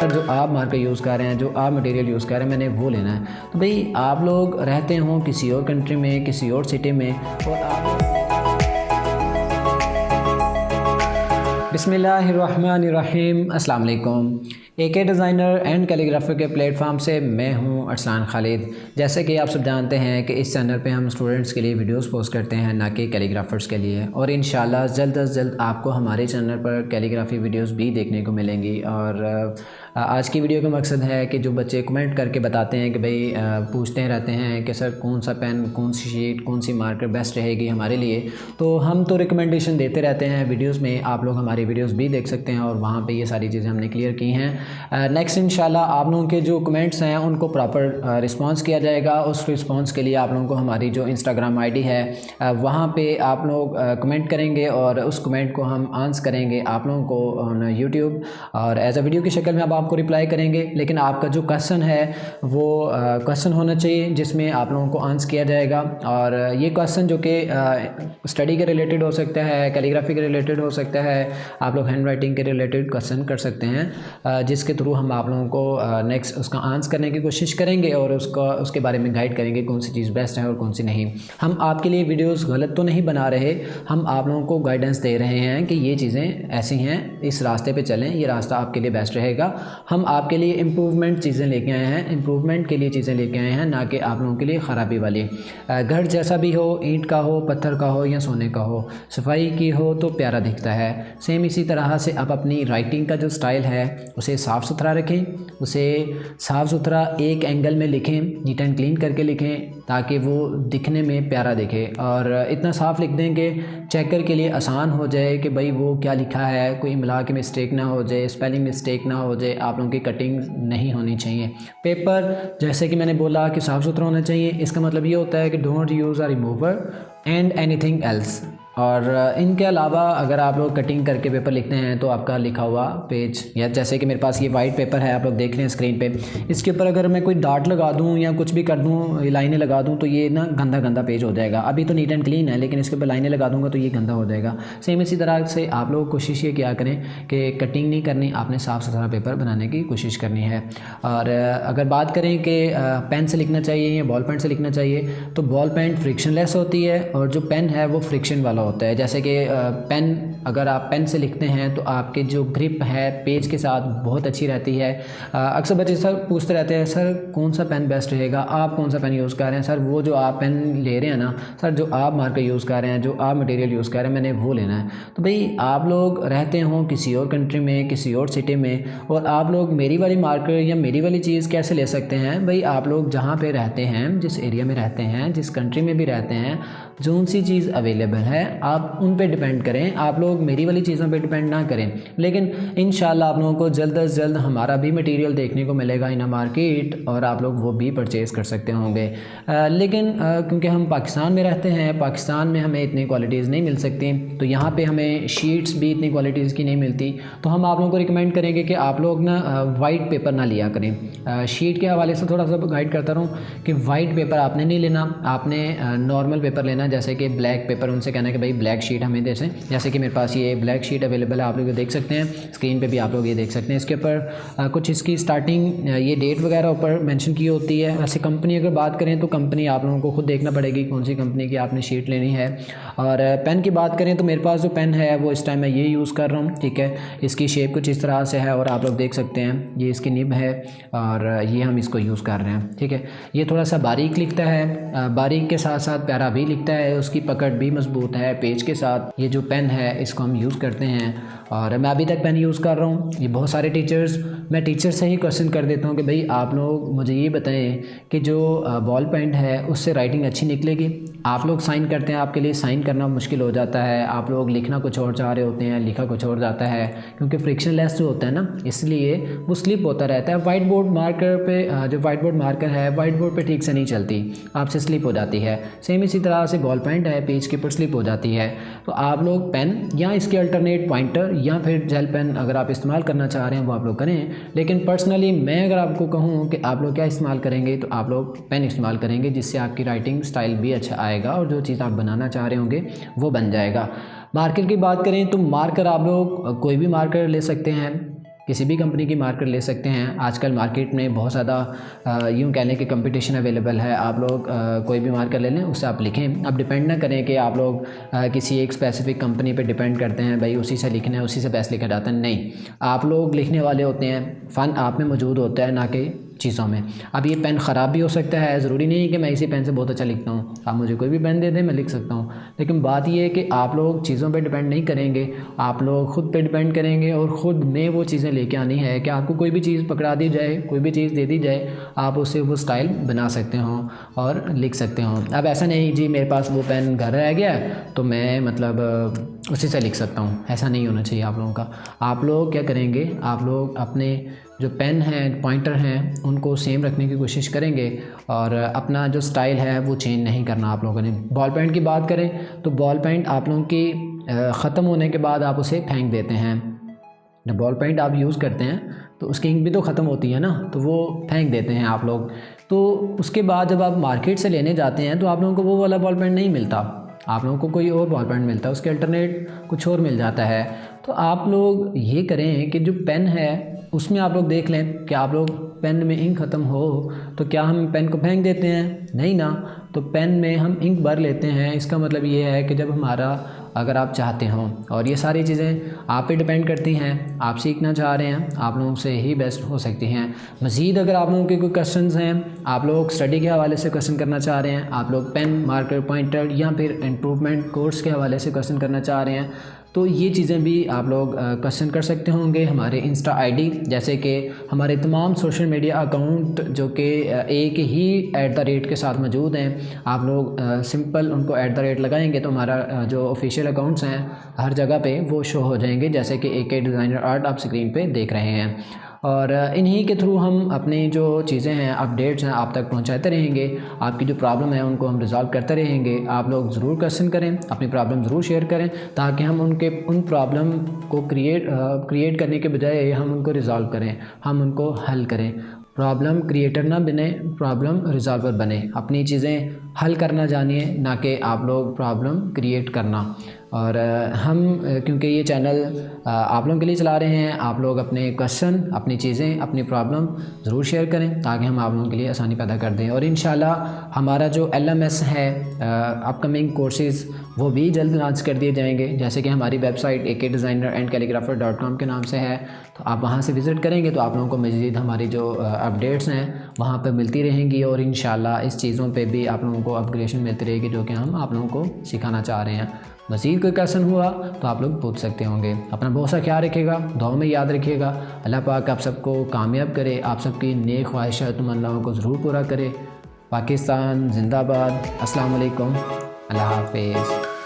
जो आप marker use कर रहे हैं, जो आप मटेरियल यूज़ कर रहे हैं, मैंने वो लेना है। तो भाई आप लोग रहते हो किसी और कंट्री में, किसी और सिटी में, और आप बिस्मिल्लाहिर्रहमानिर्रहीम, अस्सलाम वालेकुम। AK डिज़ाइनर एंड कैलीग्राफर के प्लेटफॉर्म से मैं हूं अरसलान खालिद। जैसे कि आप सब जानते हैं कि इस चैनल पे हम स्टूडेंट्स के लिए वीडियोस पोस्ट करते हैं, ना कि कैलीग्राफर्स के लिए, और इंशाल्लाह जल्द अज जल्द आपको हमारे चैनल पर कैलीग्राफी वीडियोस भी देखने को मिलेंगी। और आज की वीडियो का मकसद है कि जो बच्चे कमेंट करके बताते हैं कि भाई पूछते रहते हैं कि सर कौन सा पेन, कौन सी शीट, कौन सी मार्कर बेस्ट रहेगी हमारे लिए, तो हम तो रिकमेंडेशन देते रहते हैं वीडियोस में। आप लोग हमारी वीडियोस भी देख सकते हैं और वहाँ पे ये सारी चीज़ें हमने क्लियर की हैं। नेक्स्ट इंशाल्लाह आप लोगों के जो कमेंट्स हैं उनको प्रॉपर रिस्पांस किया जाएगा। उस रिस्पांस के लिए आप लोगों को हमारी जो इंस्टाग्राम आईडी है वहाँ पे आप लोग कमेंट करेंगे और उस कमेंट को हम आंसर करेंगे आप लोगों को ऑन यूट्यूब, और एज अ वीडियो की शक्ल में अब आपको रिप्लाई करेंगे। लेकिन आपका जो क्वेश्चन है वो क्वेश्चन होना चाहिए जिसमें आप लोगों को आंसर किया जाएगा। और ये क्वेश्चन जो कि स्टडी के रिलेटेड हो सकता है, कैलीग्राफी के रिलेटेड हो सकता है, आप लोग हैंड राइटिंग के रिलेटेड क्वेश्चन कर सकते हैं, जिसके थ्रू हम आप लोगों को नेक्स्ट उसका आंसर करने की कोशिश करेंगे और उसके बारे में गाइड करेंगे कौन सी चीज़ बेस्ट है और कौन सी नहीं। हम आपके लिए वीडियोस गलत तो नहीं बना रहे, हम आप लोगों को गाइडेंस दे रहे हैं कि ये चीज़ें ऐसी हैं, इस रास्ते पे चलें, ये रास्ता आपके लिए बेस्ट रहेगा। हम आपके लिए इम्प्रूवमेंट चीज़ें लेके आए हैं, इम्प्रूवमेंट के लिए चीज़ें लेके आए हैं, ना कि आप लोगों के लिए ख़राबी वाली। घर जैसा भी हो, ईंट का हो, पत्थर का हो या सोने का हो, सफाई की हो तो प्यारा दिखता है। सेम इसी तरह से आप अपनी राइटिंग का जो स्टाइल है उसे साफ़ सुथरा रखें, उसे साफ़ सुथरा एक एंगल में लिखें, नीट एंड क्लीन करके लिखें ताकि वो दिखने में प्यारा दिखे। और इतना साफ़ लिख दें कि चेकर के लिए आसान हो जाए कि भाई वो क्या लिखा है, कोई इमला की मिस्टेक ना हो जाए, स्पेलिंग मिस्टेक ना हो जाए, आप लोगों की कटिंग नहीं होनी चाहिए। पेपर जैसे कि मैंने बोला कि साफ़ सुथरा होना चाहिए, इसका मतलब ये होता है कि don't use a remover and anything else. और इनके अलावा अगर आप लोग कटिंग करके पेपर लिखते हैं तो आपका लिखा हुआ पेज, या जैसे कि मेरे पास ये वाइट पेपर है, आप लोग देख रहे हैं स्क्रीन पे, इसके ऊपर अगर मैं कोई डार्ट लगा दूं या कुछ भी कर दूं, लाइनें लगा दूं, तो ये ना गंदा गंदा पेज हो जाएगा। अभी तो नीट एंड क्लीन है, लेकिन इसके ऊपर लाइनें लगा दूंगा तो ये गंदा हो जाएगा। सेम इसी तरह से आप लोग कोशिश ये क्या करें कि कटिंग नहीं करनी, आपने साफ़ सुथरा पेपर बनाने की कोशिश करनी है। और अगर बात करें कि पेन से लिखना चाहिए या बॉल पेन से लिखना चाहिए, तो बॉल पेन फ्रिक्शनलेस होती है और जो पेन है वो फ्रिक्शन वाला होता है। जैसे कि पेन, अगर आप पेन से लिखते हैं तो आपके जो ग्रिप है पेज के साथ बहुत अच्छी रहती है। अक्सर बच्चे सर पूछते रहते हैं सर कौन सा पेन बेस्ट रहेगा, आप कौन सा पेन यूज़ कर रहे हैं। सर वो जो आप पेन ले रहे हैं ना, सर जो आप मार्कर यूज़ कर रहे हैं, जो आप मटेरियल यूज़ कर रहे हैं, मैंने वो लेना है। तो भाई आप लोग रहते हो किसी और कंट्री में, किसी और सिटी में, और आप लोग मेरी वाली मार्कर या मेरी वाली चीज़ कैसे ले सकते हैं। भाई आप लोग जहाँ पे रहते हैं, जिस एरिया में रहते हैं, जिस कंट्री में भी रहते हैं, जो सी चीज़ अवेलेबल है आप उन पे डिपेंड करें, आप लोग मेरी वाली चीज़ों पे डिपेंड ना करें। लेकिन इंशाल्लाह आप लोगों को जल्द अज जल्द हमारा भी मटेरियल देखने को मिलेगा इन अ मार्केट, और आप लोग वो भी परचेज़ कर सकते होंगे। लेकिन क्योंकि हम पाकिस्तान में रहते हैं, पाकिस्तान में हमें इतनी क्वालिटीज़ नहीं मिल सकती, तो यहाँ पे हमें शीट्स भी इतनी क्वालिटीज़ की नहीं मिलती। तो हम आप लोगों को रिकमेंड करेंगे कि आप लोग ना वाइट पेपर ना लिया करें। शीट के हवाले से थोड़ा सा गाइड करता रहूँ कि वाइट पेपर आपने नहीं लेना, आपने नॉर्मल पेपर लेना। जैसे कि ब्लैक पेपर, उनसे कहना है कि भाई ब्लैक शीट हमें दे दें। जैसे कि मेरे पास ये ब्लैक शीट अवेलेबल है, आप लोग देख सकते हैं स्क्रीन पे भी, आप लोग ये देख सकते हैं। इसके ऊपर कुछ इसकी स्टार्टिंग ये डेट वगैरह ऊपर मेंशन की होती है। वैसे कंपनी अगर बात करें तो कंपनी आप लोगों को खुद देखना पड़ेगी कौन सी कंपनी की आपने शीट लेनी है। और पेन की बात करें तो मेरे पास जो पेन है वो इस टाइम मैं ये यूज़ कर रहा हूँ, ठीक है। इसकी शेप कुछ इस तरह से है और आप लोग देख सकते हैं ये इसकी निब है और ये हम इसको यूज़ कर रहे हैं, ठीक है। ये थोड़ा सा बारीक लिखता है, बारीक के साथ साथ प्यारा भी लिखता है, उसकी पकड़ भी मजबूत है पेज के साथ। ये जो पेन है इसको हम यूज़ करते हैं और मैं अभी तक पेन यूज़ कर रहा हूँ। ये बहुत सारे मैं टीचर से ही क्वेश्चन कर देता हूँ कि भाई आप लोग मुझे ये बताएं कि जो बॉल पेन है उससे राइटिंग अच्छी निकलेगी। आप लोग साइन करते हैं, आपके लिए साइन करना मुश्किल हो जाता है, आप लोग लिखना कुछ और चाह रहे होते हैं, लिखा कुछ और जाता है, क्योंकि फ्रिक्शनलेस जो होता है ना, इसलिए वो स्लिप होता रहता है। वाइट बोर्ड मार्कर पे जो वाइट बोर्ड मार्कर है वाइट बोर्ड पे ठीक से नहीं चलती, आपसे स्लिप हो जाती है। सेम इसी तरह से बॉल पेन है, पेज के ऊपर स्लिप हो जाती है। तो आप लोग पेन या इसके अल्टरनेट पॉइंटर या फिर जेल पेन अगर आप इस्तेमाल करना चाह रहे हैं वो आप लोग करें। लेकिन पर्सनली मैं अगर आपको कहूँ कि आप लोग क्या इस्तेमाल करेंगे तो आप लोग पेन इस्तेमाल करेंगे, जिससे आपकी राइटिंग स्टाइल भी अच्छा आएगा और जो चीज़ आप बनाना चाह रहे होंगे वो बन जाएगा। मार्कर की बात करें तो मार्कर आप लोग कोई भी मार्कर ले सकते हैं, किसी भी कंपनी की मार्कर ले सकते हैं। आजकल मार्केट में बहुत ज़्यादा यूँ कह लें कि कंपटीशन अवेलेबल है। आप लोग कोई भी मार्कर ले लें, उससे आप लिखें। अब डिपेंड ना करें कि आप लोग किसी एक स्पेसिफिक कंपनी पे डिपेंड करते हैं, भाई उसी से लिखना है, उसी से बेस्ट लिखा जाता है। नहीं, आप लोग लिखने वाले होते हैं, फ़न आप में मौजूद होता है, ना कि चीज़ों में। अब ये पेन ख़राब भी हो सकता है, ज़रूरी नहीं है कि मैं इसी पेन से बहुत अच्छा लिखता हूँ। आप मुझे कोई भी पेन दे दें, मैं लिख सकता हूँ। लेकिन बात ये है कि आप लोग चीज़ों पे डिपेंड नहीं करेंगे, आप लोग ख़ुद पे डिपेंड करेंगे और ख़ुद में वो चीज़ें लेके आनी है कि आपको कोई भी चीज़ पकड़ा दी जाए, कोई भी चीज़ दे दी जाए, आप उससे वो स्टाइल बना सकते हो और लिख सकते हो। अब ऐसा नहीं जी मेरे पास वो पेन घर रह गया तो मैं मतलब उसी से लिख सकता हूँ, ऐसा नहीं होना चाहिए आप लोगों का। आप लोग क्या करेंगे, आप लोग अपने जो पेन हैं, पॉइंटर हैं, उनको सेम रखने की कोशिश करेंगे और अपना जो स्टाइल है वो चेंज नहीं करना आप लोगों ने। बॉल पेंट की बात करें तो बॉल पेंट आप लोगों की ख़त्म होने के बाद आप उसे फेंक देते हैं। जब बॉल पेंट आप यूज़ करते हैं तो उसकी इंक भी तो ख़त्म होती है ना, तो वो फेंक देते हैं आप लोग। तो उसके बाद जब आप मार्केट से लेने जाते हैं तो आप लोगों को वो वाला बॉल पेंट नहीं मिलता, आप लोगों को कोई और बॉल पेन मिलता है, उसके अल्टरनेट कुछ और मिल जाता है। तो आप लोग ये करें कि जो पेन है उसमें आप लोग देख लें कि आप लोग पेन में इंक ख़त्म हो तो क्या हम पेन को फेंक देते हैं? नहीं ना, तो पेन में हम इंक भर लेते हैं। इसका मतलब ये है कि जब हमारा, अगर आप चाहते हो, और ये सारी चीज़ें आप पे डिपेंड करती हैं, आप सीखना चाह रहे हैं, आप लोगों से ही बेस्ट हो सकती हैं। मज़ीद अगर आप लोगों के कोई क्वेश्चंस हैं, आप लोग स्टडी के हवाले से क्वेश्चन करना चाह रहे हैं, आप लोग पेन, मार्कर, पॉइंटर या फिर इम्प्रूवमेंट कोर्स के हवाले से क्वेश्चन करना चाह रहे हैं, तो ये चीज़ें भी आप लोग क्वेश्चन कर सकते होंगे हमारे इंस्टा आईडी, जैसे कि हमारे तमाम सोशल मीडिया अकाउंट जो कि एक ही @ के साथ मौजूद हैं। आप लोग सिंपल उनको @ लगाएंगे तो हमारा जो ऑफिशियल अकाउंट्स हैं हर जगह पे वो शो हो जाएंगे, जैसे कि AK डिज़ाइनर आर्ट आप स्क्रीन पे देख रहे हैं। और इन्हीं के थ्रू हम अपनी जो चीज़ें हैं, अपडेट्स हैं, आप तक पहुंचाते रहेंगे। आपकी जो प्रॉब्लम है उनको हम रिज़ॉल्व करते रहेंगे। आप लोग ज़रूर क्वेश्चन करें, अपनी प्रॉब्लम ज़रूर शेयर करें, ताकि हम उन प्रॉब्लम को क्रिएट करने के बजाय हम उनको रिज़ॉल्व करें, हम उनको हल करें। प्रॉब्लम क्रिएटर ना बने, प्रॉब्लम रिज़ॉल्वर बने। अपनी चीज़ें हल करना जानिए, ना कि आप लोग प्रॉब्लम क्रिएट करना। और हम क्योंकि ये चैनल आप लोगों के लिए चला रहे हैं, आप लोग अपने क्वेश्चन, अपनी चीज़ें, अपनी प्रॉब्लम ज़रूर शेयर करें ताकि हम आप लोगों के लिए आसानी पैदा कर दें। और इंशाल्लाह हमारा जो LMS है, अपकमिंग कोर्सेज़, वो भी जल्द लॉन्च कर दिए जाएंगे। जैसे कि हमारी वेबसाइट akdesignerandcalligrapher.com के नाम से है, तो आप वहाँ से विज़िट करेंगे तो आप लोगों को मज़ीद हमारी जो अपडेट्स हैं वहाँ पर मिलती रहेंगी। और इंशाल्लाह इस चीज़ों पे भी आप लोगों को अपग्रेडेशन मिलती रहेगी जो कि हम आप लोगों को सिखाना चाह रहे हैं। मज़ीद कोई क्वेश्चन हुआ तो आप लोग पूछ सकते होंगे। अपना बहुत सा ख्याल रखिएगा, दुआ में याद रखिएगा। अल्लाह पाक आप सबको कामयाब करे, आप सबकी नेक ख्वाहिशात तमन्नाओं को ज़रूर पूरा करे। पाकिस्तान जिंदाबाद। अस्सलाम वालेकुम, अल्लाह हाफ़िज़।